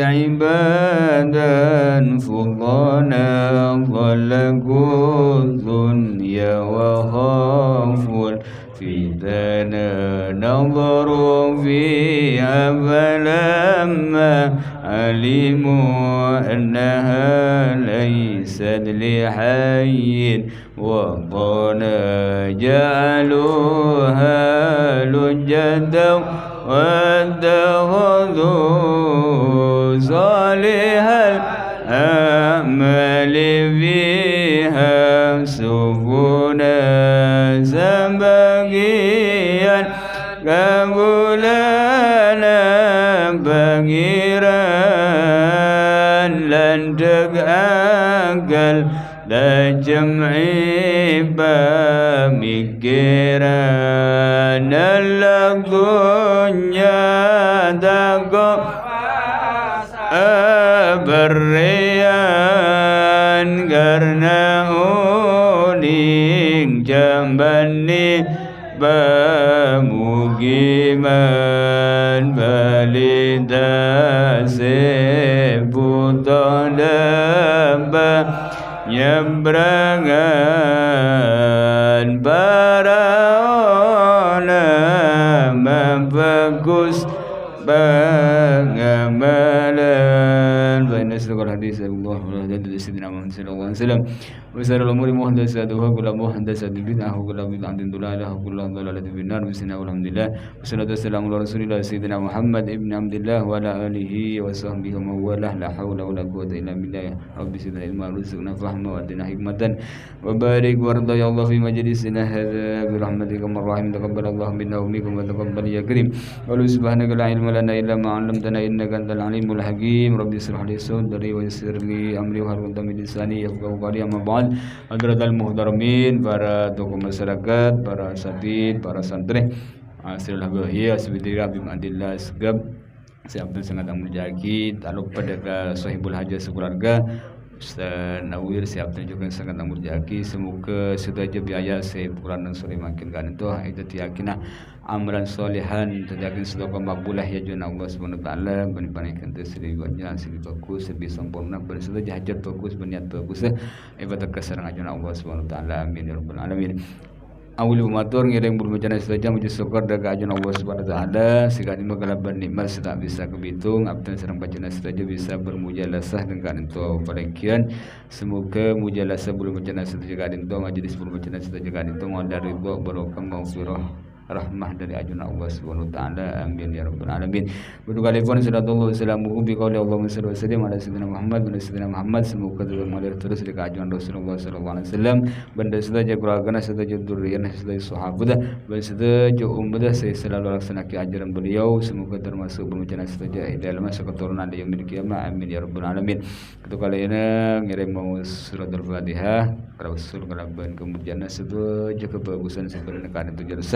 عبادا فضانا ظلقوا الدنيا وخافوا الفتنة نظروا فيها فلما علموا أنها ليست لحي وطنا جعلوها لجة واتخذوا صالح الأعمال فيها سفنا سبقيا كبلانا بغيران لن تقاكل لا جمعي بمكيران الدنيا دقو berrian karena uning jambani pemukiman balita sebutan damba nyebrangan para ulama bagus pengamalan baina sirrul hadis sallallahu alaihi wasallam sallallahu alaihi wasallam wa sarrul umuri muhdatsatuha kullu muhdatsatin bid'ah wa kullu bid'atin dhalalah wa kullu dhalalatin finnar bismillah walhamdulillah wassalatu wassalamu ala rasulillah sayyidina Muhammad ibn Abdullah wa ala alihi wa sahbihi wa mawalah la haula wa la quwwata illa billah rabbi zidna ilma warzuqna fahma wa atina hikmatan wa barik warda ya Allah fi majlisina hadza bi rahmatika arrahim taqabbalallahu minna wa minkum wa taqabbal ya karim wa subhanaka la ilma lana illa ma 'allamtana innaka antal alimul hakim rabbi shrah li sadri wa yassir li amri wa hlul 'uqdatam min lisani yafqahu qawli amma ba'd hadratal muhtaramin para tokoh masyarakat para asatid para santri asrul habiyah subhanallahi bihamdillah segab siapa sangat menjagi tak lupa pada sahibul hajat sekeluarga Ustaz Nawir siapa juga sangat menjagi semoga setaja biaya sebulan dan sore makin kan itu yakinah amalan solehan terjaga sedekah makbulah ya juna Allah Subhanahu wa taala berpanaikan terseri banyak segi bagus lebih sempurna bersedia hajat bagus berniat bagus ibadah keserang juna Allah Subhanahu wa taala amin ya rabbal alamin. Awal matur ngiring bermacana saja muji syukur daga ajun Allah Subhanahu wa taala sekali magalaban nikmat tak bisa kebitung abdan serang bacana saja bisa bermujalasah dengan itu palakian semoga mujalasah belum bacana saja kadin to majelis belum bacana saja kadin to ngandar ridho barokah maghfirah rahmah dari ajun Allah Subhanahu wa taala amin ya rabbal alamin. Berdoa telefon sallallahu salamuhu bi qouli Allahumma shalli wa sallim ala sayyidina Muhammad wa sayyidina Muhammad semoga mengalir terus dekat ajun Rasulullah sallallahu alaihi wasallam benda saja keluarga saja durian saja sahabat dan saja umat saya selalu laksanakan ajaran beliau semoga termasuk bermacana saja dalam masa keturunan yang memiliki amin ya rabbal alamin. Ketika kalian ngirim mau surat al-Fatihah Rasul kalaban kemudian saja kebagusan sebenarnya kan itu jelas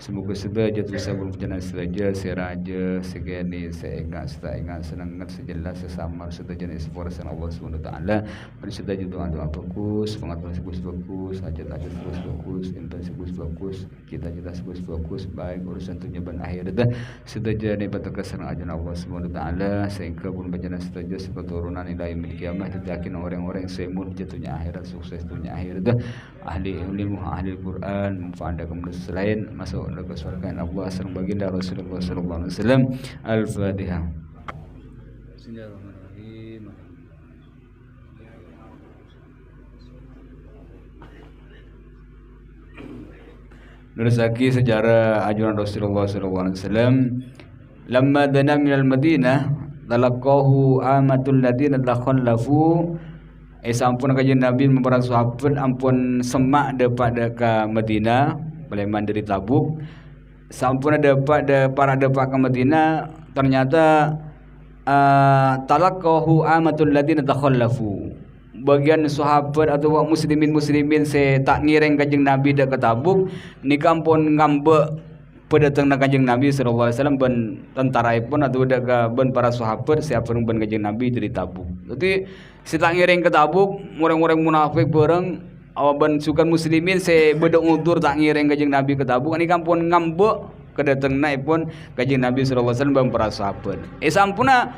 semoga sebaja bisa berjalan saja seraja segini seingat senangat sejelas sesama sejenis porsan Allah Subhanahu wa taala bersedia doa-doa bagus pengaturan bagus hajat-hajat bagus intensi bagus cita-cita bagus baik urusan tujuan akhir itu sedaja dapat kesenangan ajan Allah Subhanahu wa taala sehingga pun berjalan saja keturunan ilahi milik kiamat yakin orang-orang semut jatuhnya akhirat sukses dunia akhir itu ahli ilmu ahli Quran mufadah kemudian selain masuk ke surga Allah serang baginda Rasulullah sallallahu alaihi wasallam. Al-Fatihah. Bismillahirrahmanirrahim. Nerusaki sejarah ajaran Rasulullah sallallahu alaihi wasallam. Lamma dana minal Madinah talaqahu amatul ladina takhallafu sampun kajian Nabi memperang sahabat ampun semak daripada ke Madinah Baleman dari Tabuk sampun dapat para dapat ke Madinah ternyata talaqahu amatul ladina takhallafu bagian sahabat atau muslimin se tak ngireng kanjeng Nabi dak ke Tabuk ni kampun ngambek pedatang kanjeng Nabi sallallahu alaihi wasallam ben tentara pun atau dak ben para sahabat siapa ben kanjeng Nabi dari Tabuk. Jadi si tak ngireng ke Tabuk orang-orang munafik bareng awaban sukan muslimin se bedok utur tak ngireng kanjeng Nabi ke Tabuk ni kampun ngambek kedatang naik pun Kanjeng Nabi sallallahu alaihi wasallam para sahabat. Sampuna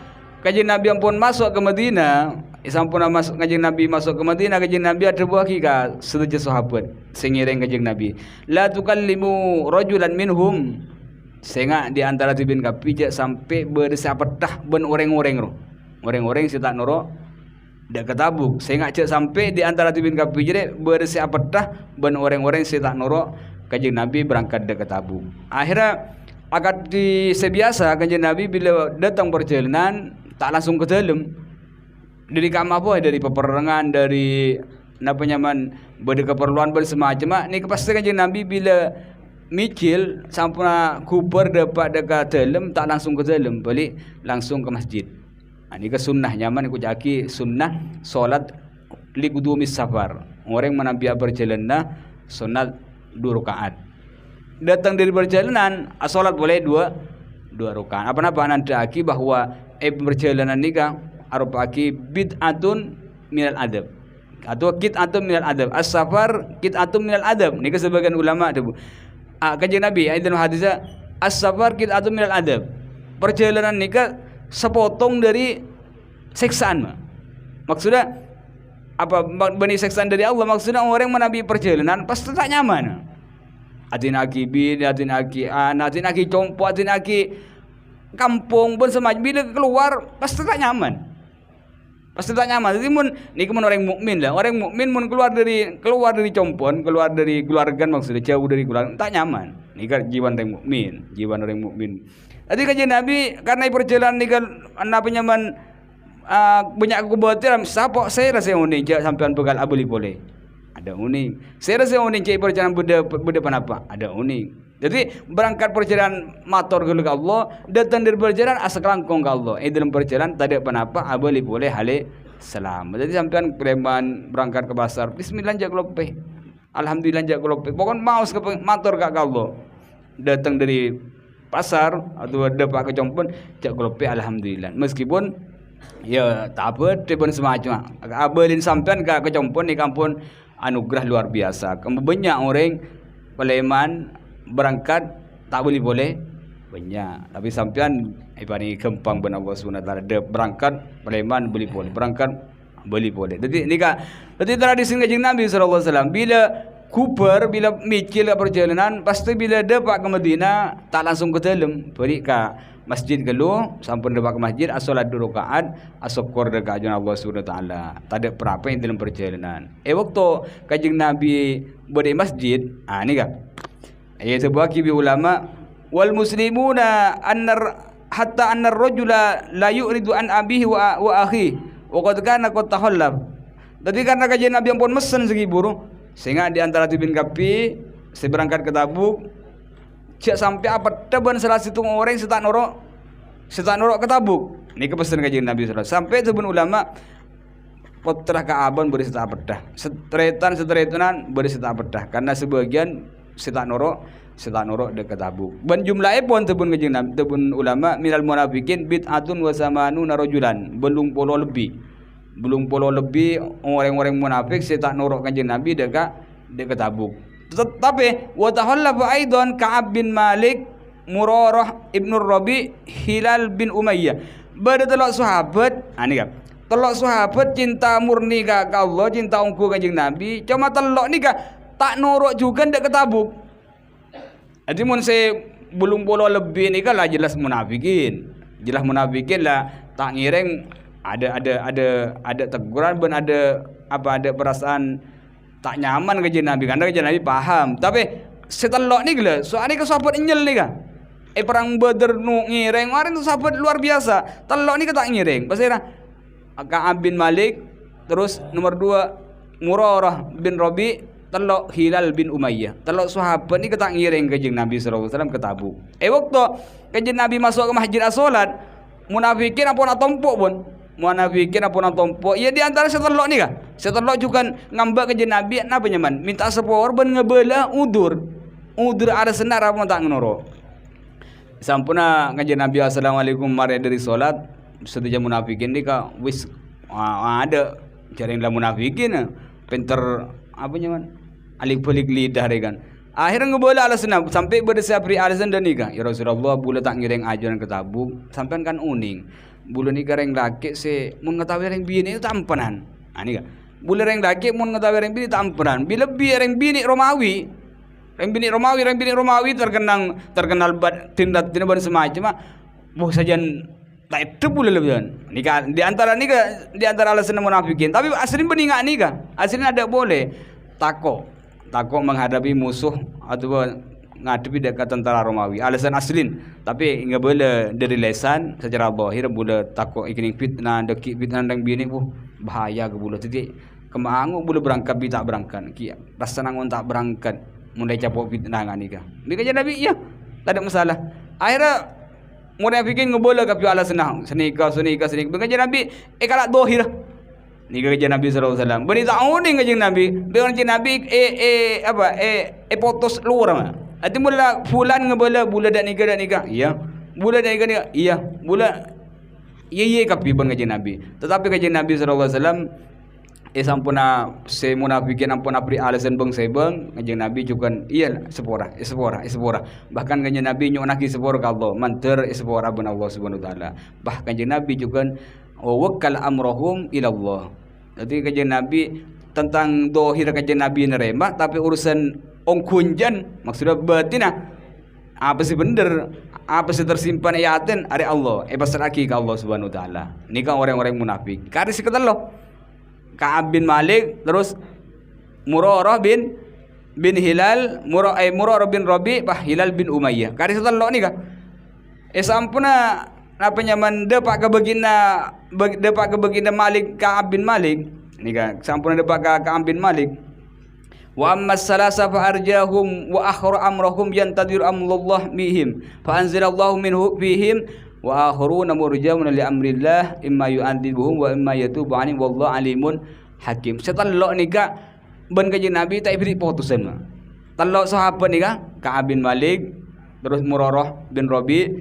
Kanjeng Nabi pun masuk ke Madinah. Sampuna masuk Kanjeng Nabi masuk ke Madinah, Kanjeng Nabi ada buah ka sedaya sahabat sengireng Kanjeng Nabi. La tukallimu rajulan minhum. Sehingga di antara tibin kapi sampai bersapatah ben orang-orang roh. Orang-orang si tak noro dak ketabuk. Sehingga sampai di antara tibin kapi jadi bersapatah ben orang-orang si tak noro Kanjeng Nabi berangkat dak ketabuk. Akhirnya akad di sebiasa Kanjeng Nabi bila datang perjalanan tak langsung ke dalam. Dari kamar apa? Dari peperangan, dari apa nyaman berkeperluan bersemacam. Ni kepastian Kanjeng Nabi bila mikil sampuna kuper dapat dekat dalam tak langsung ke dalam, balik langsung ke masjid. Ini ke sunnah nyaman ikut jaki sunnah solat li qudumis safar. Orang menabi perjalanan sunat 2 rakaat. Datang dari perjalanan solat boleh 2 rakaat. Apa-apa nanti aki bahwa perjalanan nikah arupaki bid'atun minal adab atau qit'atun minal adab. As-safar qit'atun minal adab. Ini ke sebagian ulama tu. Kanjeng Nabi dalam hadisnya as-safar qit'atun minal adab. Perjalanan nikah sepotong dari siksaan. Maksudnya apa bani siksaan dari Allah? Maksudnya orang menabi perjalanan pasti tak nyaman. Atin aki bin, atin aki anak, atin aki compo, atin aki kampung pun semacam bila keluar pasti tak nyaman. Pasti tak nyaman. Jadi mun ni orang mukmin lah. Orang mukmin mun keluar dari compon, keluar dari keluarga maksudnya jauh dari keluarga tak nyaman. Ni kan jiwa orang mukmin, jiwa orang mukmin. Jadi Kanjeng Nabi karena perjalanan ni kan apa nyaman banyak kekhawatiran. Siapa saya rasa unik sampean pegal abuli boleh. Ada unik. Saya rasa unik cai perjalanan benda panapa. Ada unik. Jadi berangkat perjalanan motor ke Allah, datang dari perjalanan asal langkong ke Allah. Dalam perjalanan tak ada apa-apa, abali boleh hale salam. Jadi sampean preman berangkat ke pasar, bismillah jak lope. Alhamdulillah jak lope. Pokon mau ke motor ke Allah. Datang dari pasar atau dapat ke jompon jak lope alhamdulillah. Meskipun ya tak apa tebon semacam. Abalin sampean ke jompon ni kampun anugerah luar biasa. Banyak orang Paleman berangkat tak boleh banyak, tapi sampean ni kempang benar Allah SWT ada berangkat Paleman boleh berangkat boleh. Jadi ni kan jadi tradisi Kanjeng Nabi SAW bila kuper bila mikir ke perjalanan pasti bila dapat ke Madinah tak langsung ke dalam balik ke masjid gelu sampun dapat ke masjid solat 2 rakaat asyukur dekat ajunan Allah SWT tak ada apa yang dalam perjalanan. Waktu Kanjeng Nabi berada di masjid ni kan sebuah kibi ulama wal muslimuna hatta annar rajula la yuridu an abihi wa akhi wa qad kana qad tahallab. Jadi karena Kanjeng Nabi pun mesen segi buru sehingga di antara tibin kapi seberangkat ke Tabuk cak sampai apa teban salah satu orang setak norok ke Tabuk. Ini kepesan Kanjeng Nabi sallallahu sampai tibin ulama putra ke abon beri setak pedah setretan beri setak pedah karena sebagian setak norok dekat Tabuk. Ben jumlahnya pun tebun Kanjeng Nabi tebun ulama minal munafikin bid'atun wa samanuna rajulan belum polo lebih orang-orang munafik setak norok Kanjeng Nabi dekat Tabuk. Tetapi wa tahallafa aidan Ka'ab bin Malik, Murarah ibn Rabi, Hilal bin Umayyah. Bada telok sahabat, ni kan. Telok sahabat cinta murni ka Allah, cinta ungku Kanjeng Nabi. Cuma telok ni kan tak norok juga ndak ke Tabuk. Jadi mun saya belum polo lebih ni kan lah jelas munafikin. Jelas munafikin lah tak ngireng ada teguran ben ada perasaan tak nyaman Kanjeng Nabi karena Kanjeng Nabi paham. Tapi setelok ni gila, soal ni ke sahabat inyel ni kan. Perang Badar nu ngireng kemarin tu sahabat luar biasa. Telok ni ke tak ngireng. Pasal Ka'ab bin Malik, terus nomor 2 Murarah bin Rabi, telok Hilal bin Umayyah. Telok sahabat ni ketak ngiring Kanjeng Nabi sallallahu alaihi wasallam ke Tabuk. Waktu Kanjeng Nabi masuk ke masjid as-salat, munafikin apa nak tompok pun. Munafikin apa nak tompok. Ya di antara setelok ni kan. Setelok juga ngambak Kanjeng Nabi napa nyaman, minta sepor ben ngebela udur. Udur ada senar apa tak ngenoro. Sampuna Kanjeng Nabi assalamualaikum mari dari salat, setuju munafikin ni ka wis ada jaring lah munafikin pinter apa nyaman alik-balik lidah kan Akhirnya ngebola alasan sampai berdesa pri alasan dan nikah. Ya Rasulullah bula tak ngiring ajaran ke Tabuk, sampean kan uning. Bula nikah reng laki se mun ngetawi reng bini itu tampenan. Ani ka. Bula reng laki mun ngetawi reng bini tampenan. Bila bi reng bini Romawi, reng bini Romawi terkenal tindak ban semacam boh sajan tak itu pula lebih nikah di antara alasan munafikin. Tapi aslinya beningak nikah, aslinya ada boleh takok menghadapi musuh atau ngadepi dekat tentara Romawi. Alasan aslin, tapi nggak boleh dari lesan secara zahir boleh takok ikining fitnah deki fitnah dan bini bahaya ke boleh titik kemangu boleh berangkat bi tak berangkat ki rasa nangon tak berangkat mulai capok fitnah ngani nikah. Nikah Nabi ya tak ada masalah. Akhirnya munafikin ngebola kapi alasan senikah bekerja Nabi kalak zahir nikah kerja Nabi sallallahu alaihi wasallam bani ta'uning kerja Nabi dengan kerja Nabi potos luar ati mula fulan ngebola bula dak nikah iya bula dak nikah iya bula ye kapi ban kerja Nabi. Tetapi kerja Nabi sallallahu alaihi wasallam sampuna se munafikin ampun apri alasan bang sebeng kanjeng Nabi juga iya sepora. Bahkan kanjeng Nabi nyonaki sepora ka Allah manter sepora ben Allah Subhanahu wa taala. Bahkan kanjeng Nabi juga wakkal amrohum ila Allah. Jadi kanjeng Nabi tentang dohir kanjeng Nabi nerema tapi urusan ongkunjan maksudnya batinah apa sih bener apa sih tersimpan ayatin ari Allah pasrahki ka Allah Subhanahu wa taala. Nikah orang-orang munafik. Kari seketal lo Ka'ab bin Malik, terus Murarah bin Hilal, Murarah bin Rabi, Hilal bin Umayyah. Kari setelok ni kah? Sampuna apa nyaman depak kebegina Malik Ka'ab bin Malik. Ni kah sampuna depak Ka'ab bin Malik. Wa amma salasa fa arjahum wa akhra amrahum yantadir amrullah bihim. Fa anzalallahu minhu fihim wa akharuna murjauna li amrillah imma yu'adzibuhum wa imma yatubu 'alaihim wallahu alimun hakim. Setelok nikah ben kanjeng Nabi tak beri putusan mah. Telok sahabat nikah Ka'ab bin Malik, terus Murarah bin Rabi,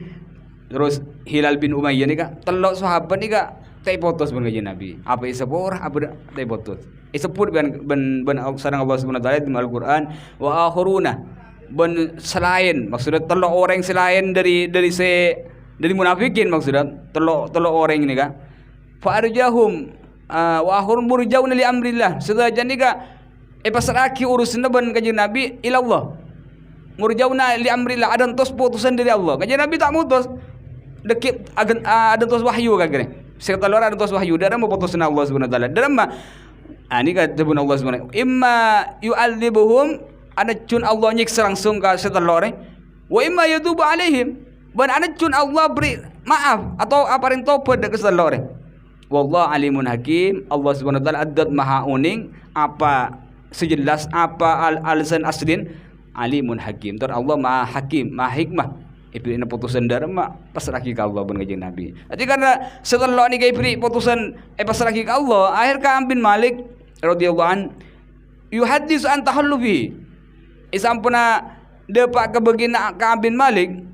terus Hilal bin Umayyah nikah. Telok sahabat nikah tak putus ben kanjeng Nabi. Apa isepur apa tak putus. Isepur ben sareng Allah Subhanahu wa taala di Al-Qur'an wa akharuna ben selain maksudnya telok orang selain dari munafikin maksudnya telok orang ini kan fa arjahum wa akhirun murjauna li amrillah sedajan ni ka pasrahki urusan ban kanjeng Nabi ila Allah murjauna li amrillah ada tos putusan dari Allah kanjeng Nabi tak mutus dekit ada tos wahyu kagere seketal ada tos wahyu dalam putusan Allah Subhanahu wa taala dalam ani ka tebun Allah Subhanahu imma yu'adzibuhum ada cun Allah nyiksa langsung ka seketal orang wa imma yatubu alaihim ban ana cun Allah beri maaf atau apa ring tobat dak keselore. Wallahu alimun hakim. Allah Subhanahu wa taala adat maha uning apa sejelas apa alasan aslin alimun hakim. Ter Allah maha hakim, maha hikmah. Ibri putusan dharma pasrahki ka Allah ban kanjeng Nabi. Jadi karena setelah ni ibri putusan pasrahki ka Allah, akhir Ka'ab bin Malik radhiyallahu an yuhaddis an tahallufi. Isampuna depak kebegina Ka'ab bin Malik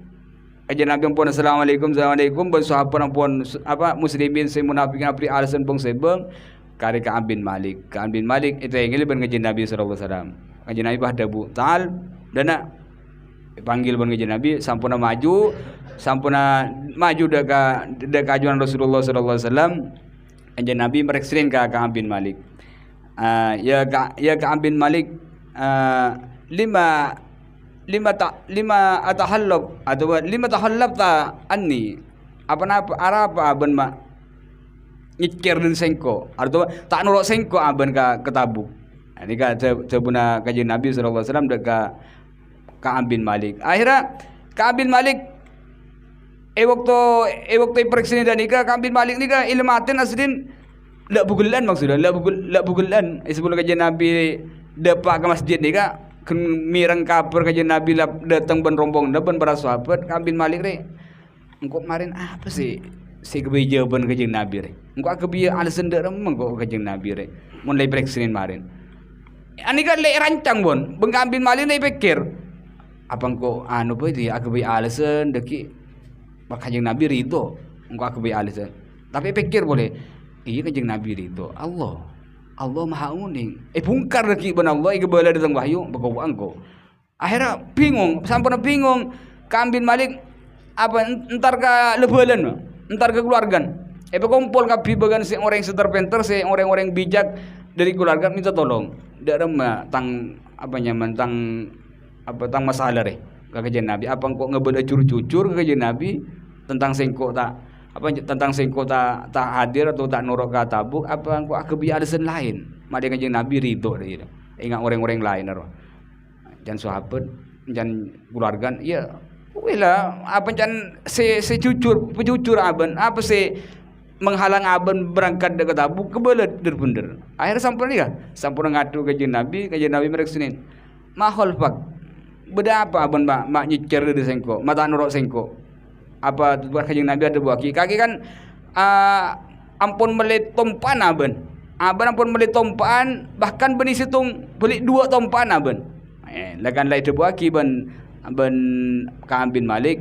aja Nabi pun assalamualaikum ban sahabat pun apa muslimin se munafikin apri alasan bang sebeng kari Ka'ab bin Malik itu yang ban kanjeng Nabi sallallahu alaihi wasallam kanjeng Nabi bah dabu taal dana panggil ban kanjeng Nabi sampuna maju deka ajuan Rasulullah sallallahu alaihi wasallam kanjeng Nabi merekstrin ka Ka'ab bin Malik ya Ka'ab bin Malik lima atahallab atau lima tahallabta anni apa ben ma nyikir dan sengko atau tak nurut sengko aben ka Tabuk. Ini ka sebuna kanjeng Nabi sallallahu alaihi wasallam deka Ka'ab bin Malik. Akhirnya Ka'ab bin Malik waktu pereksini dan nikah Ka'ab bin Malik nikah ilmatin aslin la bugulan maksudnya la bugulan sebelum kanjeng Nabi depak ke masjid nikah mirang kabar kanjeng Nabi datang ben rombong ban para sahabat Ka'ab bin Malik re engko kemarin apa sih si kebeja ban kanjeng Nabi re engko kebeja alasan dak remeng kok kanjeng Nabi re mulai preksinin kemarin ani kan le rancang bon ben Ka'ab bin Malik ne pikir apa engko anu bae dia kebeja alasan deki kanjeng Nabi ridho engko kebeja alasan tapi pikir boleh iya kanjeng Nabi ridho Allah maha uning bungkar lagi ban Allah iga bala datang wahyu bagawa engko Akhirnya bingung, sampun bingung. Ka'ab bin Malik apa entar ke lebelan, entar ke keluarga. Kumpul kabeh bagan si orang yang terpenter, si orang-orang bijak dari keluarga minta tolong. Dak remah tang apa nyaman tang masalah re. Kajian Nabi apa kok ngebeda cucur ke kajian Nabi tentang sengkok tak tentang sengkok tak hadir atau tak norok ke Tabuk apa kok kebiasaan lain. Made kajian Nabi ridho dia. Ingat orang-orang lain aro. Jan sahabat, jan keluarga, ya wila apa jan pecucur aben, apa menghalang aben berangkat ke Tabuk kebelet bener. Akhirnya sampun ngadu kajian Nabi mereka Senin. Mahol pak, beda apa aben mak nyicer di sengko, mata norok sengko. Apa buat kajian Nabi ada buaki kaki kan ampun meli tompan aben ampun meli tompan bahkan beni situng beli 2 tompan aben. Lakan lai terbuaki ben Ka'ab bin Malik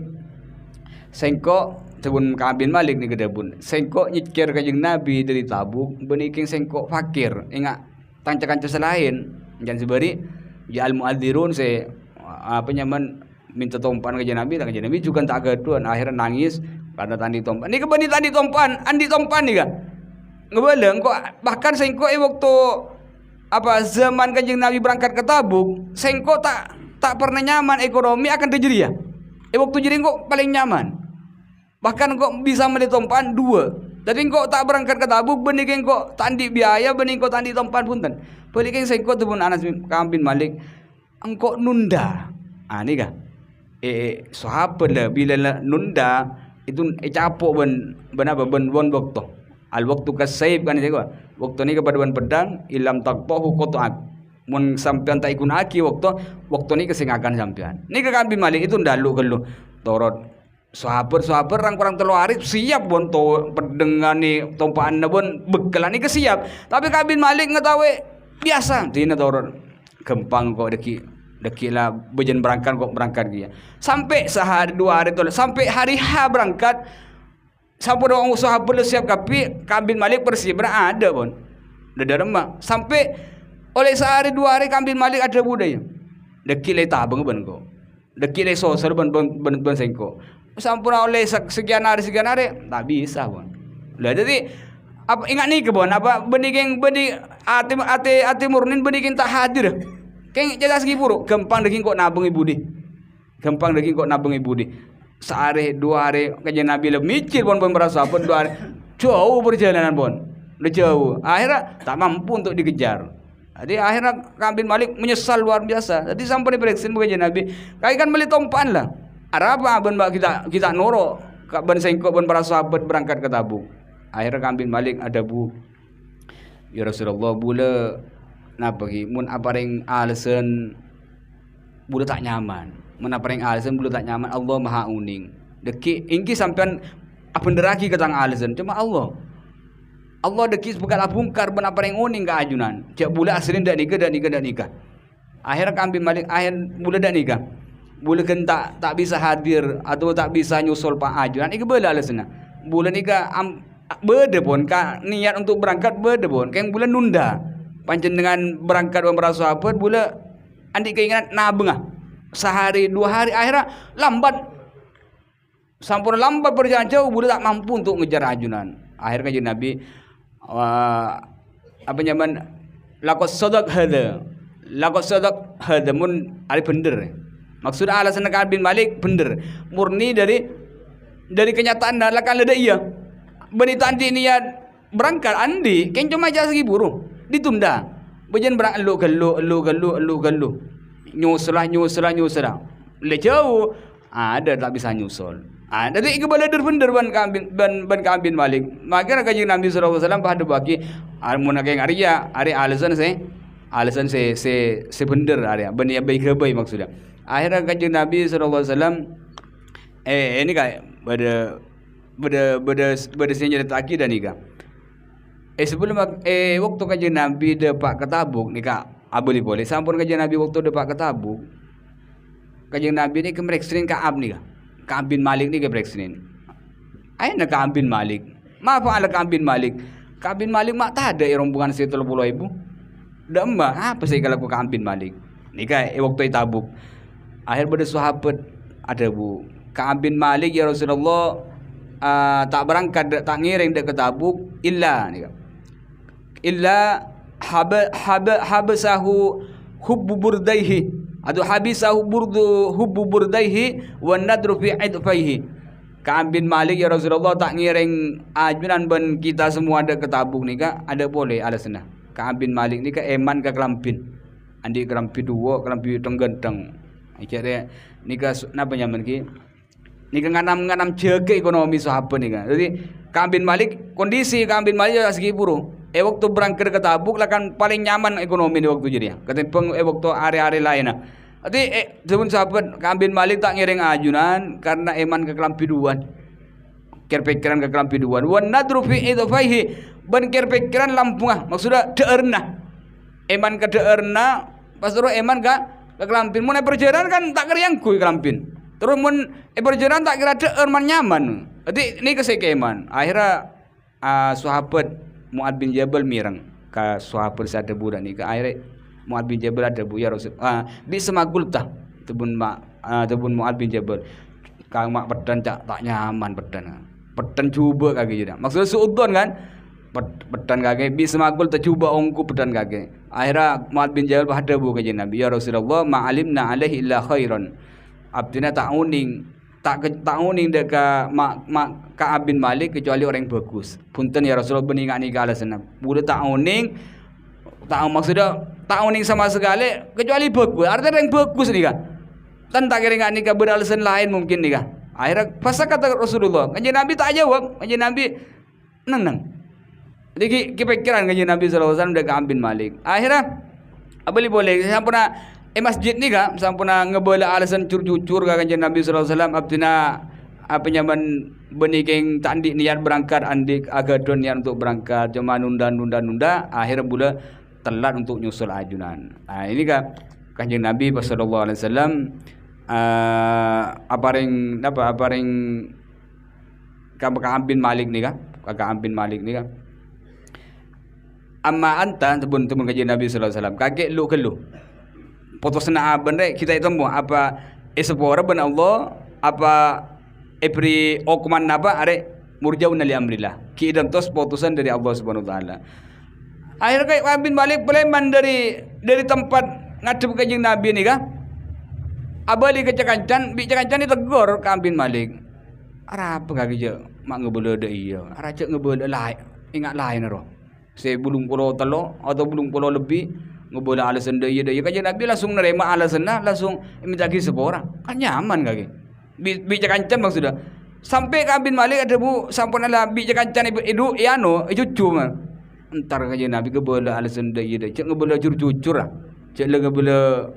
sengkok sebun Ka'ab bin Malik ni kedebun sengkok nyikir kanjeng Nabi dari Tabuk beniking sengkok fakir ingat kanca-kanca selain jangan seberi ya al muadzirun apa nyaman minta tompan kanjeng Nabi juga tak gaduan akhirnya nangis karena tandi tompan ni kebani tandi tompan andi tompan ni kan ngebeleng kok bahkan sengkok waktu apa zaman kanjeng Nabi berangkat ke Tabuk sengkok tak pernah nyaman ekonomi akan terjadi ya. Waktu jadi kok paling nyaman. Bahkan kok bisa beli tompan 2. Jadi kok tak berangkat ke Tabuk bening kok tandi biaya bening kok tandi tompan punten. Belikin sengkok tu pun Anas Ka'ab bin Malik engkau nunda. Ni kah? Sahabat lah bila nunda itu capok ben waktu. Al waktu kasayib kan saya waktu ni kepada pedang ilam taqtahu qata'ak mun sampean tak ikun aki waktu ni kesengakan sampean ni ke Ka'ab bin Malik itu ndalu kelu torot sahabat orang telu hari siap bon to pedengan ni tompaan bon bekelan ni kesiap tapi Ka'ab bin Malik ngetawe biasa tina torot gempang kok deki lah bejen berangkat dia sampai sehari 2 hari tu sampai hari H berangkat sampai orang usaha boleh siap kapi Ka'ab bin Malik persiapan ada pun ada remah sampai oleh sehari 2 hari Ka'ab bin Malik ada budaya deki le tabung ben ko deki le sosor ben sengko sampai oleh sekian hari tak bisa pun lah jadi apa ingat ni ke bon apa bening ati murnin bening tak hadir keng jelas gi buruk gampang deki kok nabung ibu di sehari 2 hari kajian Nabi lebih mikir pun merasa pun 2 hari jauh perjalanan pun udah jauh akhirnya tak mampu untuk dikejar jadi akhirnya Ka'ab bin Malik menyesal luar biasa jadi sampai diperiksa kajian Nabi kaki kan beli tompan lah ada apa ben kita noro ben sengkok ben para sahabat berangkat ke Tabuk akhirnya Ka'ab bin Malik ada bu ya Rasulullah bula napa ki mun apareng alasan bula tak nyaman menapareng alasan bulu tak nyaman Allah maha uning deki ingki sampean apa deraki ketang alasan cuma Allah deki sebagai bungkar menapareng uning ke ajunan cak bula asrin dak nikah akhirnya Ka'ab bin Malik bula dak nikah bula kan tak bisa hadir atau tak bisa nyusul pak ajunan iki bela alasanna bula nikah beda pun ka niat untuk berangkat beda pun keng bula nunda pancen dengan berangkat beberapa sahabat bula andi keinginan nabung sehari 2 hari akhirnya lambat perjalanan jauh bulu tak mampu untuk ngejar ajunan akhirnya kajian Nabi apa nyaman lakot sodak hada mun ari bener maksud alasan Ka'ab bin Malik bener murni dari kenyataan lakan leda iya benita anti niat berangkat andi keng cuma jasa buru ditunda bejen berang elu nyusulah le jauh ada tak bisa nyusul jadi kebala bener ban Ka'ab bin Malik makanya kajian Nabi sallallahu alaihi wasallam pada bagi mun keng ari alasan se bener ari ben ya baik maksudnya akhirnya kajian Nabi sallallahu alaihi wasallam ini kayak beda senjata aki dan nikah sebelum waktu kajian Nabi depak ke Tabuk nikah abuli boleh sampun kajian Nabi waktu depak ke Tabuk kajian Nabi ni kemereksin Ka'ab ni Ka'ab bin Malik ni kemereksin ayana Ka'ab bin Malik maaf ala Ka'ab bin Malik mak tak ada rombongan 30.000 dah mbak apa sih kalau Ka'ab bin Malik ni waktu Tabuk Akhir pada sahabat ada bu Ka'ab bin Malik, ya Rasulullah, tak berangkat, tak ngiring dek ke Tabuk illa habasahu hubbu burdaihi atau habisahu hubbu burdaihi wa nadru fi idfaihi. Ka'ab bin Malik, ya Rasulullah, tak ngiring ajunan ben kita semua ada ke Tabuk ni kak, ada boleh alasannya. Ka'ab bin Malik ni kak eman ke kelampin, andi kelampin dua, kelampin tenggenteng. Akhirnya ni kak napa nyaman ki? Ni kak nganam jaga ekonomi sahabat ni kak. Jadi Ka'ab bin Malik, kondisi Ka'ab bin Malik segi buru. Waktu berangkat ke Tabuk lah kan paling nyaman ekonomi di waktu jadi. Ketimbang waktu hari-hari lain. Jadi sebelum sahabat Ka'ab bin Malik tak ngiring ajunan karena eman ke kelampiduan. Kerpikiran ke kelampiduan. Wan nadru fi idfaihi, ban kerpikiran lampungah. Maksudnya deerna. Eman ke deerna, pas terus eman ke kelampin. Mun perjalanan kan tak keriangku kelampin. Terus mun perjalanan tak kira deer man nyaman. Jadi ni keseke eman. Akhirnya sahabat Mu'ad bin Jabal mirang ka sahabat sada budak ni ka akhirnya Mu'ad bin Jabal ada bu ya Rasul bi semagul tah tebun Mu'ad bin Jabal ka mak pedan tak nyaman pedan cuba kaki je dah maksudnya suudon kan pedan kaki bi semagul tak cuba ongku pedan kaki akhirnya Mu'ad bin Jabal ada bu ka Nabi, ya Rasulullah, ma'alimna alaihi illa khairan, abdina tak uning deka Ka'ab bin Malik kecuali orang yang bagus. Punten ya Rasulullah, beningat ni kala senap. Budak tak maksudnya tak uning sama sekali kecuali bagus. Artinya orang bagus ni kan. Dan tak kira ni kan beralasan lain mungkin ni kan. Akhirnya pasal kata Rasulullah, kanjeng Nabi tak jawab, kanjeng Nabi nenang. Jadi kepikiran kanjeng Nabi sallallahu alaihi wasallam deka Ka'ab bin Malik. Akhirnya boleh sampuna masjid ni kak sampuna ngebela alasan cur-cucur kak kanjeng Nabi sallallahu alaihi wasallam abdina apa nyaman benikeng tandik niat berangkat andik agadon niat untuk berangkat cuma nunda akhirnya pula telat untuk nyusul ajunan. Ini kak kanjeng Nabi sallallahu alaihi wasallam aparing Ka'ab bin Malik ni kak Ka'ab bin Malik ni kak amma anta tebun kanjeng Nabi sallallahu alaihi wasallam kakek lu kelu putus na bener kita itu mau apa esepora ben Allah apa epri okuman apa are murjaun li amrillah ki idam tos putusan dari Allah Subhanahu wa taala. Akhirnya Ka'ab bin Malik beleman dari tempat ngadep kanjeng Nabi ni kah abali ke Cakancan, bi Cakancan ditegur Ka'ab bin Malik, ara apa kaki je mak ngebela de iya ara cek ngebela lain ingat lain roh se bulung pulau telo atau bulung pulau lebih ngebola alasan dia kanjeng Nabi langsung nerima alasannya, langsung minta kisah orang kan nyaman kaki bicara kancan maksudnya sampai Ka'ab bin Malik ada bu sampai nala bicara kancan itu cucu mah entar kanjeng Nabi ngebola alasan dia cek ngebola jujur lah cek ngebola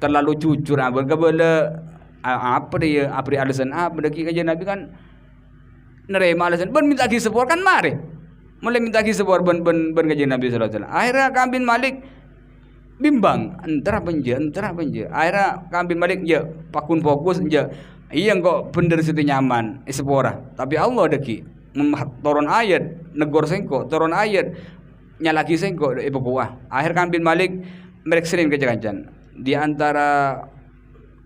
terlalu jujur ngebola apa dia apa alasan apa lagi kanjeng Nabi kan nerima alasan ben minta kisah orang kan mari mulai minta kisah orang ben kanjeng Nabi sallallahu alaihi wasallam. Akhirnya Ka'ab bin Malik bimbang antara penje akhirnya Ka'ab bin Malik je pakun fokus je iya kok bener situ nyaman sepora tapi Allah deki turun ayat negor sengko turun ayat nyalaki sengko ibu kuah akhir Ka'ab bin Malik mereka sering kejagan di antara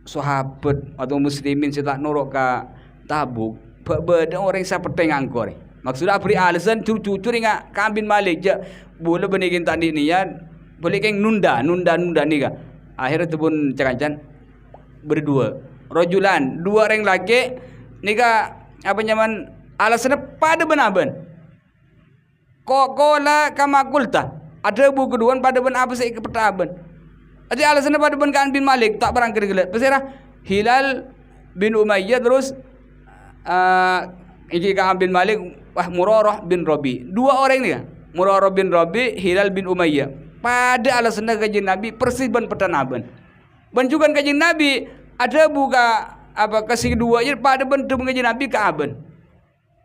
sahabat atau muslimin sih tak norok ke Tabuk beda orang saya peteng angkor maksudnya beri alasan cucur ingat Ka'ab bin Malik je boleh benikin tadi niat boleh keng nunda ni kah akhirnya tu pun Cakancan berdua rojulan dua orang laki ni kah apa nyaman alasannya pada benaban kok kola kamakulta ada buku kedua pada ben apa sih kepetaban jadi alasannya pada ben Ka'ab bin Malik tak berangkat gelat pasirah Hilal bin Umayyah terus ini Ka'ab bin Malik Murarah bin Rabi dua orang ni kah Murarah bin Rabi Hilal bin Umayyah pada alasan kanjeng Nabi persis ban petanaban. Ban juga kanjeng Nabi ada buka apa kasih kedua je pada ban tu kanjeng Nabi Ka'aban.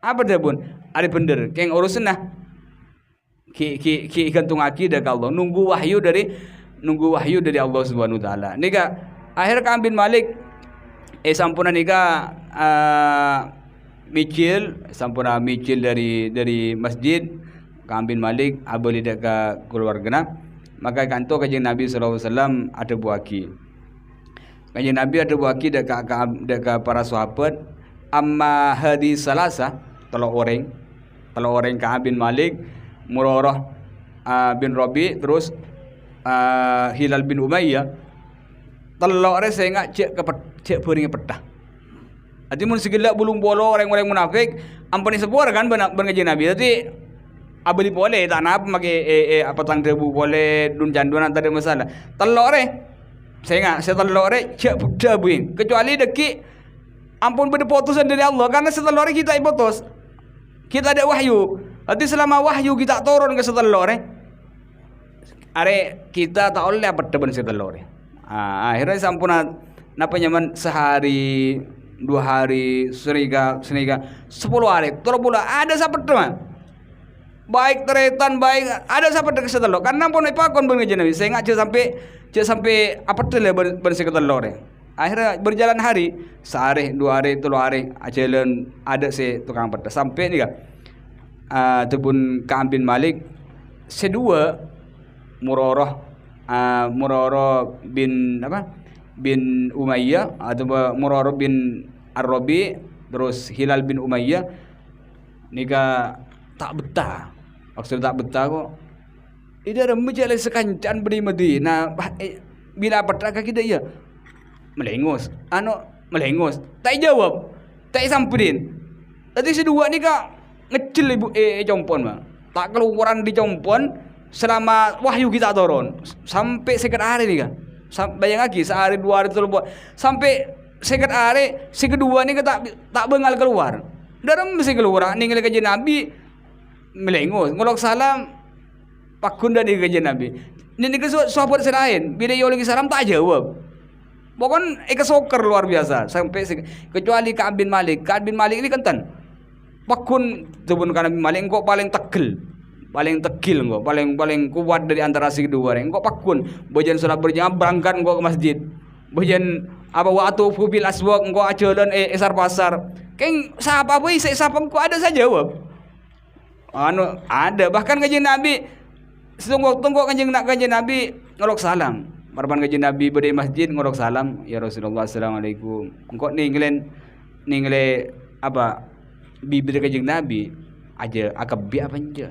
Apa dah pun? Ada bener keng urusan nah. Ki gantung akidah ke Allah nunggu wahyu dari Allah Subhanahu wa taala. Nika akhir Ka'ab bin Malik sampuna nika sampuna micil dari masjid Ka'ab bin Malik abali deka keluargana maka kanto kanjeng Nabi sallallahu alaihi wasallam ada buaki Kanjeng Nabi ada waki dekat para sahabat, amma hadis salasa, telur orang Ka'ab bin Malik, Murarah bin Rabi, terus Hilal bin Umayyah. Telur orang saya ingat cek beringat petah. Ati mun segala bulung bolo orang-orang munafik ampun sepur kan Kanjeng Nabi. Jadi abeli boleh tak napa make apa tang debu boleh dun janduan tak ada masalah. Telur saya ingat saya telur cek buing kecuali deki ampun berputusan dari Allah karena setelur kita putus. Kita ada wahyu. Berarti selama wahyu kita turun ke setelur are kita tak oleh apa depan setelur. Akhirnya sampuna napa nyaman sehari 2 hari seniga 10 hari terus pula ada sapat teman baik teretan baik ada sapat dekat setelur karena pun ipakon Kanjeng Nabi saya ingat sampai apa tu le berseketelur akhirnya berjalan hari sehari 2 hari 3 hari ajalan ada si tukang pedas sampai ni tebun Ka'ab bin Malik sedua Murarah bin bin Umayyah atau Murarah bin Ar-Rabi terus Hilal bin Umayyah nika tak betah maksud tak betah kok ida ada menjalai sekancan beri Madinah bila petah kita ya melengos tak jawab tak samperin tadi sedua ni kak ngecil ibu compon mah tak keluaran di compon selama wahyu kita turun sampai sekian hari ni kak bayang lagi sehari 2 hari terus buat sampai sekian hari si kedua ni tak bengal keluar dalam mesti keluar ninggal Kanjeng Nabi melengos ngolok salam pakun dari Kanjeng Nabi ni ke sahabat selain bila yo lagi salam tak jawab pokon kesoker luar biasa sampai kecuali Ka'ab bin Malik ini kentan pakun tebun Ka'ab bin Malik kok paling tegil engko paling kuat dari antara si kedua engko pakun bojan salat berjamaah berangkat engko ke masjid bojan apa waktu bil aswaq engko ajalan esar pasar keng sapa boy sapa engko ada saja jawab ada bahkan Kanjeng Nabi tunggu Kanjeng Nabi ngolok salam marban Kanjeng Nabi berdiri masjid ngolok salam ya Rasulullah assalamualaikum engko ningle apa bibir Kanjeng Nabi aja akabi apa aja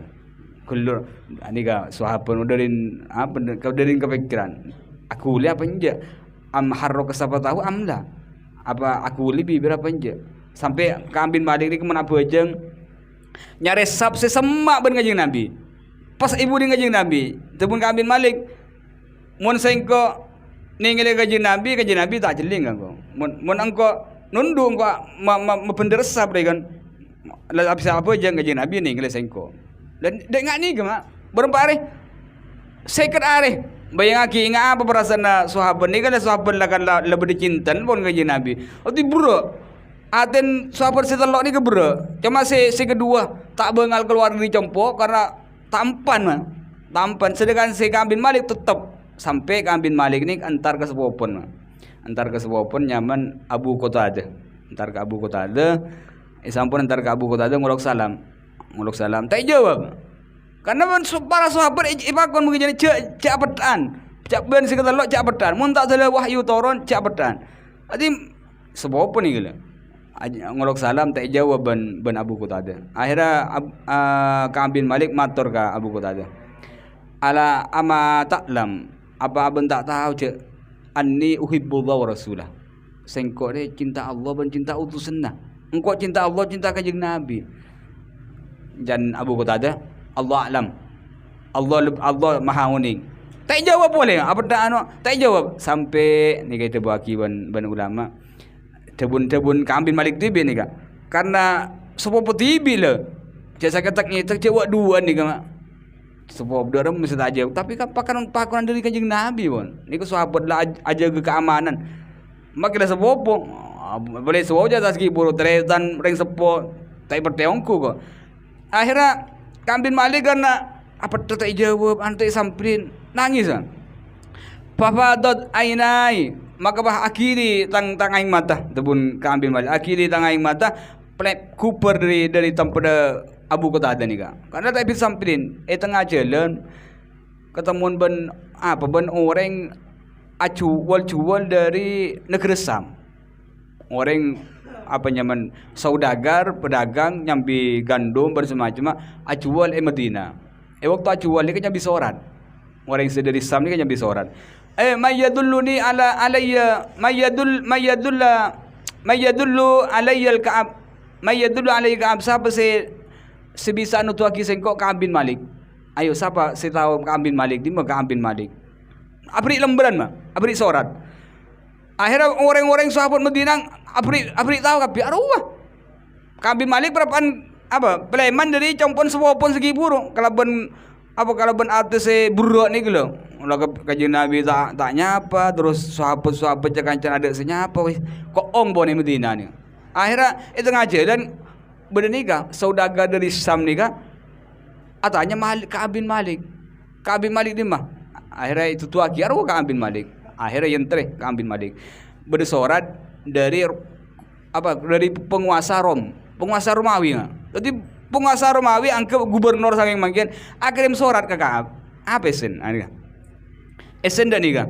kulur ani ka sahabat udarin apa kaudarin kepikiran aku li apa aja am harro kesapa tahu amla apa aku li bibir apa aja sampai Ka'ab bin Malik ni kemen abajeng nyare sap sesemak ben Kanjeng Nabi pas ibu di Kanjeng Nabi tepun Ka'ab bin Malik mun sengko ninggale Kanjeng Nabi tak jeling engko mun engko nunduk engko membendersap kan la apa aja Kanjeng Nabi ninggale sengko dan dengar ni gemak berapa hari seket hari bayang lagi ingat apa perasaan sahabat ni kan sahabat lah kan lebih dicintan pun Kanjeng Nabi oti bro aten sahabat setelok ni ke bro cuma si kedua tak bengal keluar dari compok karena tampan sedangkan si Ka'ab bin Malik tetap sampai Ka'ab bin Malik ni antar ke sepopon nyaman Abu Qatadah antar ke Abu Qatadah sampun antar ke Abu Qatadah ngolok salam tak jawab karena para sahabat ipakon mungkin jadi cak petan cak ben seketelok cak petan mun tak salah wahyu turun cak petan adi sebab apa ni gila ngolok salam tak jawab ben Abu Qatadah akhirnya Ka'ab bin Malik matur ka Abu Qatadah ala ama taklam apa abang tak tahu cak anni uhibbullah wa rasulah sengkok dia cinta Allah dan cinta utusannya engkau cinta Allah cinta Kanjeng Nabi dan Abu Qatadah Allah alam Allah maha uning tak jawab boleh apa tak jawab sampai ni kita baki ban ulama tebun Ka'ab bin Malik tibi ni kak karena sebab tibi lah saya kata ni tak jawab dua ni kak sebab dia orang mesti tak jawab tapi kan pakuran dari Kanjeng Nabi pun ni ke sahabat lah aja ke keamanan makilah sebab boleh sebab aja tak sikit buru teretan ring sepo tak berteongku kok akhirnya Ka'ab bin Malik karena apa tak jawab antai samperin nangis kan fafadat ainai maka bah akhiri tang aing mata tebun Ka'ab bin Malik akhiri tang aing mata plek kuper dari tempat Abu Qatadah ni kak karena tak bisa samperin tengah jalan ketemu ben orang acual dari negeri Sam. Orang apa nyaman saudagar, pedagang nyambi gandum bersemacam acual Madinah. Waktu acual ni kan nyambi sorat. Orang dari Sam ni kan nyambi sorat. Mayadulluni ala alayya mayadullu alayya al-Ka'ab. Mayadullu alayya Ka'ab, siapa sebisa anu tuaki sengkok Ka'ab bin Malik. Ayo siapa saya tahu Ka'ab bin Malik, di mana Ka'ab bin Malik? Abri lembaran mah, abri sorat. Akhirnya orang-orang sahabat Madinah abri tahu kapi arwah. Ka'ab bin Malik berapaan apa? Peleman dari campon sewapun segi burung. Kalau ben atas buruk ni gitu. Kalau kajian Nabi tak nyapa, terus sahabat-sahabat jangan ada senyapa wis. Kok ong bone Madinah ni. Akhirnya itu ngaji dan benda nikah saudagar dari Sam nikah. Atanya Malik Ka'ab bin Malik. Ka'ab bin Malik di mah. Akhirnya itu tua kiar Ka'ab bin Malik. Akhirnya yentre Ka'ab bin Malik. Bersorat dari dari penguasa penguasa Romawi. Jadi penguasa Romawi angke gubernur saking mangkin akirim sorat ke Ka'ab. Apa esen? Esen dan nikah.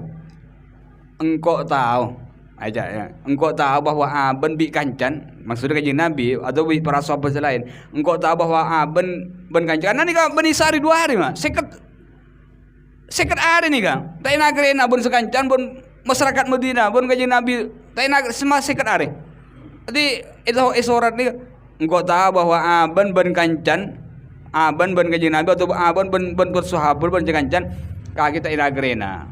Engkau tahu aja ya. Engkau tahu bahwa Aben bi kancan, maksudnya kajian Nabi atau bi para sahabat lain. Engkau tahu bahwa Aben kancan. Nah nikah benisari 2 hari mah. Seket hari nikah. Tak nagrein Aben sekancan pun masyarakat Madinah pun kajian Nabi. Tak nagrein semua seket hari. Jadi itu sorat nikah. Engkau tahu bahwa Aben kancan, Aben kajian Nabi atau Aben bersahabat kancan. Kita inagrena.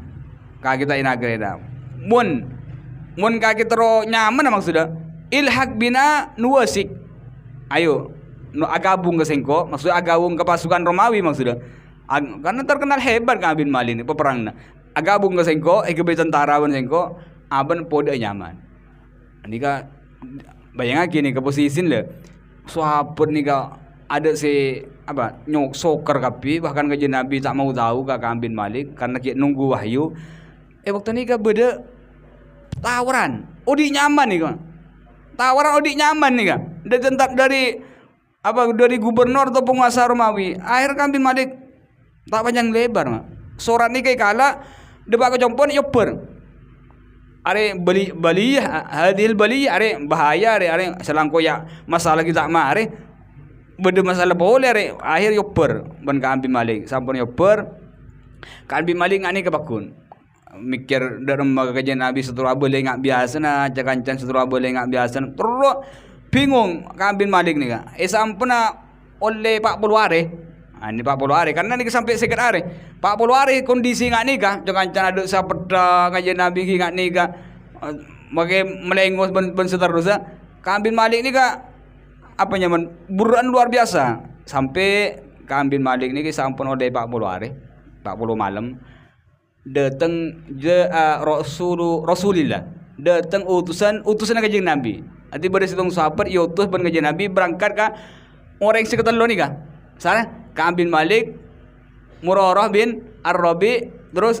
Mun kaki tero nyaman maksudnya ilhaq bina nuwasik. Ayo agabung ke sengko, maksudnya agabung ke pasukan Romawi maksudnya. Karena terkenal hebat Ka'ab bin Malik ni peperangna. Agabung ke sengko, ke tentara pun sengko, aben pode nyaman. Ini ka bayang lagi ni ke posisi le. Sahabat ni ka ada nyok soker kapi bahkan kajian Nabi tak mau tahu Ka'ab bin Malik karena kita nunggu wahyu. Waktu ni ka beda tawaran odi nyaman nih kan, tawaran odi nyaman nih kan, dari gubernur atau penguasa Romawi. Akhir Ka'ab bin Malik tak panjang lebar mah sorat ni kai kala debat ke compon yoper are bali hadil bali are bahaya are selangkoya masalah kita mah are beda masalah boleh are akhir yoper ban Ka'ab bin Malik sampun yoper Ka'ab bin Malik ngani ke bakun mikir dalam kajian Nabi setelah boleh ngak biasa na cakancan setelah boleh ngak biasa terus bingung Ka'ab bin Malik ni kan sampuna oleh 40 hari. Ini 40 hari karena ni sampai sekat hari 40 hari kondisi ngak nikah cakancan ada sapeda kajian Nabi ngak nikah bagai melengos ben seterusnya. Ka'ab bin Malik ni kan apa nyaman buruan luar biasa sampai Ka'ab bin Malik ni sampun oleh 40 hari 40 malam datang Rasulullah datang utusan kajian Nabi. Nanti pada situng sahabat utus ban kajian Nabi berangkat ke orang sekitar lo ni kah sana Ka'ab bin Malik, Murarah bin Ar-Rabi, terus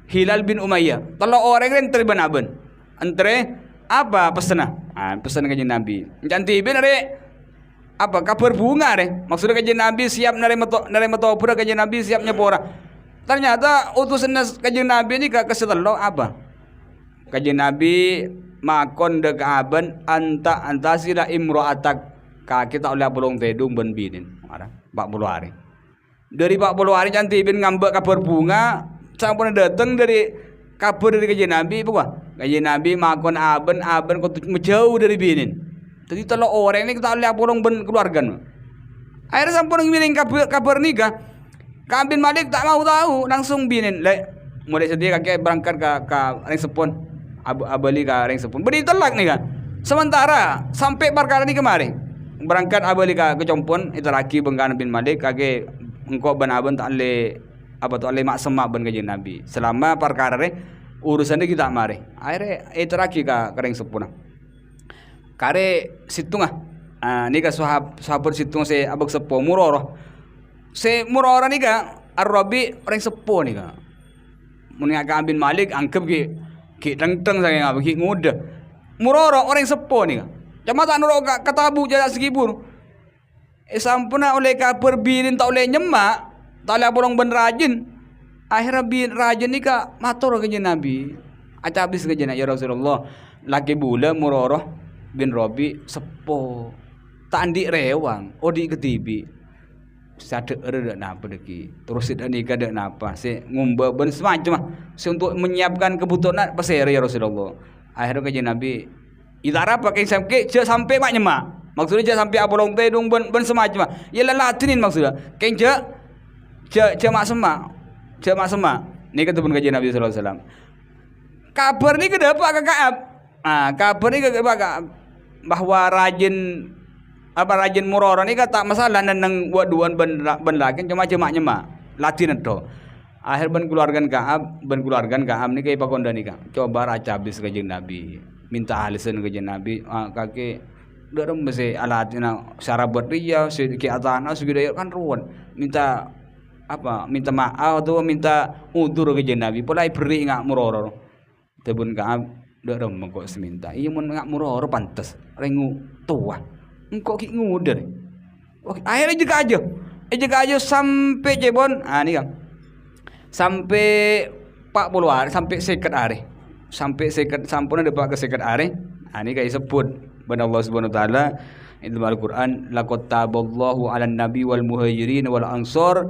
Hilal bin Umayyah. Kalau orang yang terlibat aben entre apa pesanah pesan kajian Nabi cantik bin are apa kabar bunga maksudnya kajian Nabi siap narema pura kajian Nabi siap nyepora. Ternyata utusan kajian Nabi ni kesetelo apa? Kajian Nabi makon de Ka'aban antasila imro'atak ka kita oleh bolong tedung ben binin. 40 hari. Dari 40 hari cantik bin ngambek kabar bunga sampai datang dari kabar dari kajian Nabi apa? Kajian Nabi makon aben kau menjauh dari binin. Jadi telo orang ini kita oleh bolong ben keluarga. Akhirnya sampai ngiring kabar nikah. Ka'ab bin Malik tak mau tahu langsung binin mulai sedia kakek berangkat ke ring sepon abali ke ring sepon beri telak nih kan sementara sampai perkara ni kemarin berangkat abali ke compon itu laki bengkan bin Malik kakek engkau benaben tak le mak semak ben kajian Nabi selama perkara ni urusan ni kita mari akhirnya itu laki ke ring sepon kare situng ni ke sahabat situng se abak sepo Murarah ni ka Ar-Rabi orang sepuh ni ka. Mun Ka'ab bin Malik angkep ki teng-teng saya ngapa ki nguda. Murarah orang sepuh ni ka. Cuma tak nurut katabu jalan segibur. Sampuna oleh kabar binin tak oleh nyemak, tak oleh bolong ben rajin. Akhirnya bin rajin ni ka matur ke Nabi. Aca habis ke jenah ya Rasulullah. Laki bula Murarah bin Rabi sepo. Tak andik rewang, odi ketibi. Sadek ada napa deki. Terus dak nikah dak napa. Si ngumba ben semacam si untuk menyiapkan kebutuhan pasir ya Rasulullah. Akhirnya ke Nabi idara pakai sampai mak nyemak. Maksudnya sampai abolong tedung ben semacam. Ya latinin maksudnya. Kenja mak semak. Ni kata pun ke Nabi sallallahu alaihi wasallam. Kabar ni ke dapat ke Ka'ab. Kabar ni ke Ka'ab bahwa rajin Murarah ni kata masalah nang waduan ben lakin cuma nyemak latin itu. Akhir ben keluargan Ka'ab ni kai pakonda ni ka. Coba raca habis ke Nabi. Minta alisan ke Nabi. Kaki dalam mesti alatina syarabat dia sedikit atana segede kan ruan. Minta maaf atau minta udur ke Nabi. Pulai beri ngak Murarah. Tebun Ka'ab dalam mengko seminta. Iya mun ngak Murarah pantas rengu tua. Engkau ki nguder. Akhirnya jaga aja sampai Jebon. Ni kan. Sampai 40 hari, sampai 50 hari. Sampai 50 sampun dapat ke 50 hari. Ni kai sebut bana Allah Subhanahu wa taala dalam Al-Qur'an laqad taballahu 'alan nabi wal muhajirin wal ansar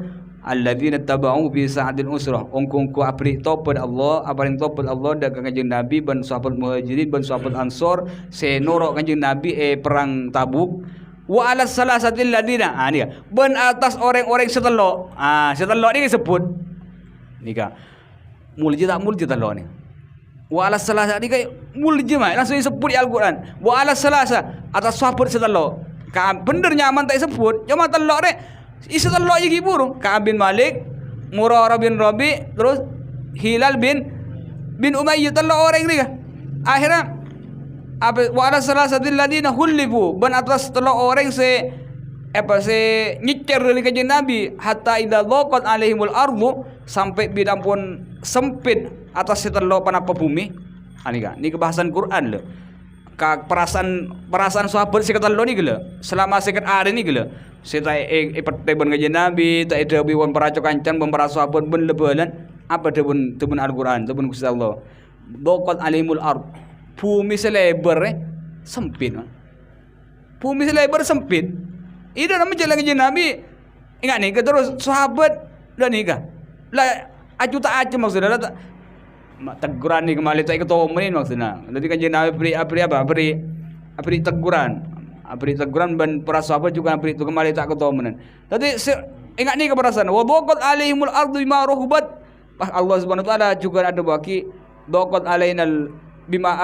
alladzina tabauhu bi sa'atil usrah. Ongkongku apri topad Allah, aparin topad Allah dak kanjeng Nabi ban sahabat muhajirin ban sahabat ansor senoro kanjeng Nabi perang Tabuk. Wa ala salasatil ladina. Ni ban atas orang-orang setelok. Setelok ni disebut. Nika. Mulji telok ni. Wa ala salasa ni kai mulji mah langsung disebut di Al-Qur'an. Wa ala salasa atas sahabat setelok. Bener nyaman tak disebut. Cuma telok ni isi telok je burung. Ka'ab bin Malik, Murarah bin Rabi, terus Hilal bin Umayyah telok orang ni kan. Akhirnya wa ala salasatil ladina hulifu ban atas telok orang se nyicer dari kajian Nabi hatta idza dhaqat alaihimul ardu sampai bidang pun sempit atas telok panapa bumi. Ni kebahasan Quran le. Perasaan sahabat sekitar lo ni gila. Selama sekitar hari ni gila. Saya ipet ben kajian Nabi, tak ada biwan para cancan pembara sahabat ben lebalan. Apa tebun Al-Quran, tebun Gusti Allah. Dhaqat alaihimul ard. Bumi selebar sempit. Bumi selebar sempit. Itu nama jalan kajian Nabi. Ingat ni, terus sahabat dah nikah. Lah aju tak aja maksudnya tak teguran ni kembali tak ketemu maksudnya. Jadi kajian Nabi beri teguran dan para sahabat juga beri itu kembali tak ketemu. Jadi ingat ni keperasaan. Wa dhaqat alaihimul ardu bima rahubat. Allah Subhanahu wa taala juga ada bagi dhaqat alainal bima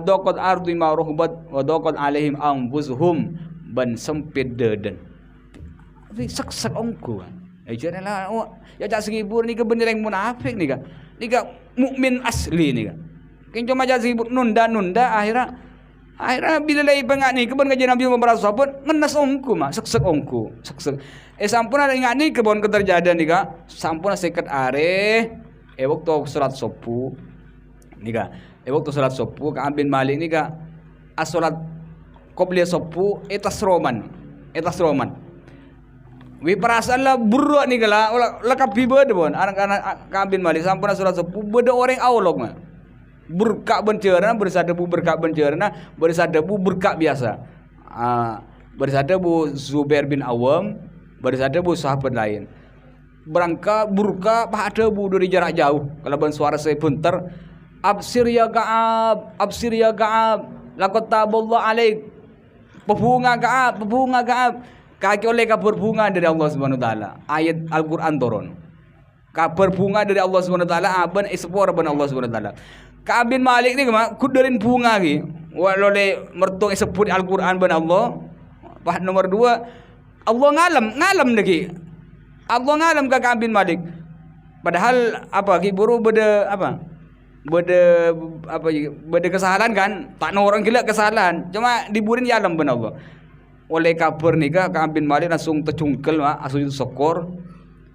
dhaqat ardu bima rahubat wa dhaqat alaihim anfusuhum ban sempit deden. Sak ongku. Janganlah ya jak seribur ni ke bener yang munafik ni kan. Ni kan mukmin asli ni kan. Kin cuma jak seribur nunda akhirnya bila lagi pengak ni kebon kajian Nabi memberas sahabat ngenas ongku mak sek ongku sek. Sampun ada ingat ni kebon keterjadian ni kan. Sampun seket are waktu salat sopu ni kan. Waktu salat sopu Ka'ab bin Malik ni kan as-salat qobliyah sopu etas roman. Wi perasaan lah buruk ni kala lekap bibad bon anak-anak Ka'ab bin Malik sampun salat sopu beda orang awlok mah. Berkak bencerna bersadabu berkak bencerna bersadabu berkak biasa. Bersadabu Zubair bin Awam bersadabu sahabat lain. Berangkat burka pada bu dari jarak jauh. Kalau ban suara saya bentar absir ya Ka'ab laqad taballahu alaik. Berbunga Ka'ab. Kaki oleh kabar bunga dari Allah Subhanahu wa taala. Ayat Al-Qur'an turun. Kabar bunga dari Allah Subhanahu wa taala aban ispor ban Allah Subhanahu wa taala. Ka'ab bin Malik ni mah kuderin bunga ki. Walau le mertung sebut Al-Qur'an ban Allah. Pas nomor 2 Allah ngalam lagi. Allah ngalam ke Ka'ab bin Malik. Padahal ki buru beda kesalahan kan. Tak ada orang gila kesalahan. Cuma diburin ya alam ban Allah. Oleh kabar nikah Ka'ab bin Malik langsung tercungkel langsung sokor.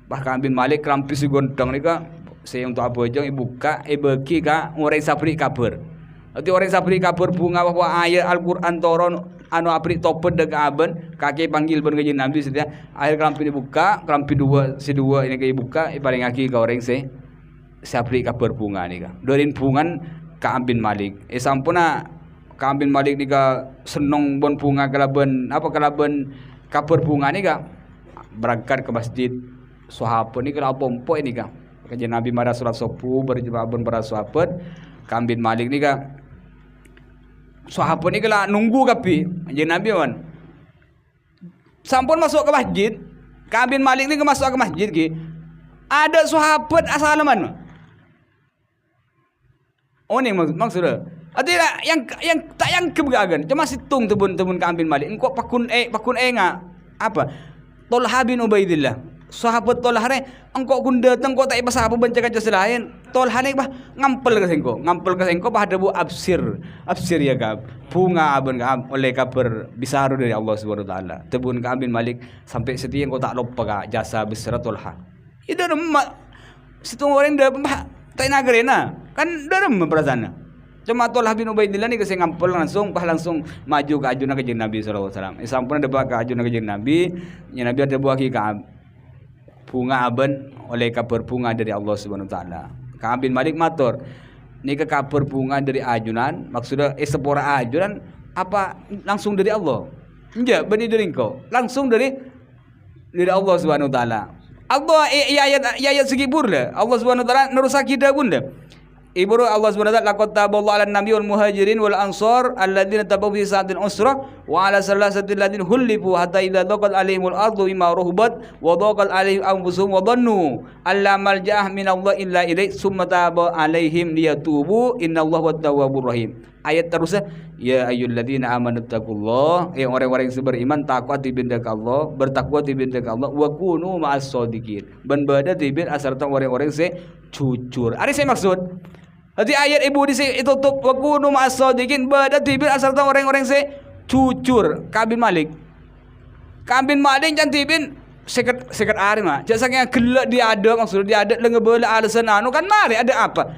Bahkan bin Malik kerampis gondang nikah saya untuk apa aja buka bagi ka orang sabri kabar. Nanti orang sabri kabar bunga bahwa ayat Al-Qur'an turun anu apri topet de Ka'ab kaki panggil ban kajian Nabi sedia akhir kerampi dibuka kerampi dua ini kayak buka paling kaki ke orang sabri kabar bunga nikah. Dorin bungan Ka'ab bin Malik. Sampuna Ka'ab bin Malik ni ka senong bon bunga kalaban kapur bunga ni ka berangkat ke masjid. Sahabat ni kala pompo ni ka. Kajian Nabi marah surat sopu berjabun para sahabat. Ka'ab bin Malik ni ka sahabat ni kala nunggu kapi. Kajian Nabi man. Sampun masuk ke masjid. Ka'ab bin Malik ni ke masuk ke masjid ki. Ada sahabat asalaman. Oh ni maksudnya. Ada yang tak yang kebegagan. Cuma situng tebun Ka'ab bin Malik. Engkau pakun nga apa? Tolha bin Ubaidillah. Sahabat Tolha ni engkau kun datang kau tak pasal apa bancakan jasa lain. Tolha ni bah ngampel ke sengko bah ada bu absir ya Ka'ab. Bunga abun Ka'ab oleh kabar bisaru dari Allah Subhanahu wa taala. Tebun Ka'ab bin Malik sampai setia engkau tak lupa ka jasa besar Tolha. Itu mak situng orang dah tak nagarena. Kan dalam perasaan. Cuma Tolha bin Ubaidillah ni kasi ngampul langsung maju ke ajuna ke Nabi sallallahu alaihi wasallam. Sampun ada bawa ke ajuna ke Nabi, nya Nabi ada bawa ke Ka'ab. Bunga aben oleh kabar bunga dari Allah Subhanahu wa taala. Ka'ab bin Malik matur, ni ke kabar bunga dari ajunan, maksudnya sepora ajunan apa langsung dari Allah? Enggak, benih dari engkau. Langsung dari Allah Subhanahu wa taala. Allah ayat segi burla. Allah Subhanahu wa taala nerusak kita bunda. Ibru Allah Subhanahu wa taala laqad taballahu 'alan nabiy wal muhajirin wal ansar alladziina tabawu fi sa'atil usra wa 'ala salasatil ladziina hulifu hatta idza daqat 'alaihimul ardu bima rahubat wa daqat 'alaihim anfusuhum wa dhannu alla malja'ah min Allah illa ilaihi tsumma taba 'alaihim liyatubu innallaha wat-tawwabur rahim. Ayat terusnya ya ayyuhalladzina amanu taqullah, orang-orang yang beriman takwa tibindak Allah, bertakwa tibindak Allah wa kunu ma'as shadiqin. Ben bada tibin asarta orang-orang se jujur. Ada saya maksud. Hadi ayat ibu di sini itu tutup wa kunu ma'as shadiqin bada tibin asarta orang-orang se jujur. Ka'ab bin Malik jantibin seket ari mah. Jasanya gelak dia ada maksud dia ada lengebela alasan anu kan mari ada apa?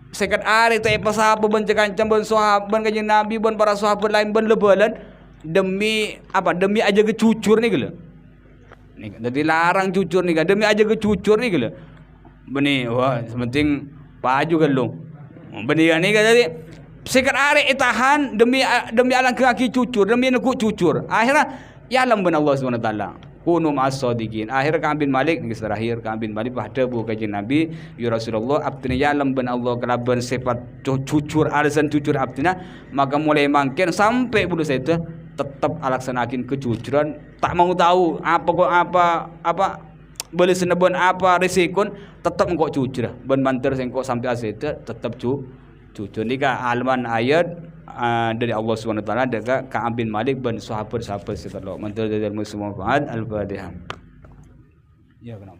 Seket ari teh pasapa bancakan cambon sahabat kanjeng Nabi bon para sahabat lain bon lebalan demi apa? Demi aja kecucur nih gila. Nih jadi larang cucur nih demi aja kecucur nih gila. Benih wah sementing paju kan lu. Benih nih jadi seket ari tahan demi alang kaki cucur demi nekuk cucur. Akhirnya ya alam ben Allah Subhanahu wa taala. Kunu ma'as shadiqin. Akhir Ka'ab bin Malik ni terakhir Ka'ab bin Malik pada bu kajian Nabi ya Rasulullah abtina ya alam ben Allah kelaban sifat cucur alasan cucur abtina maka mulai mangken sampai bulu saya itu tetap alaksanakin kecucuran tak mau tahu apa boleh senebon apa risikun tetap engkau cucur ben banter sengkau sampai asyik tetap cucur ni ka alman ayat dari Allah Subhanahu wa taala dekat Ka'ab bin Malik bin sahabat setelah mantul dari semua Al-Fatihah. Ya benar.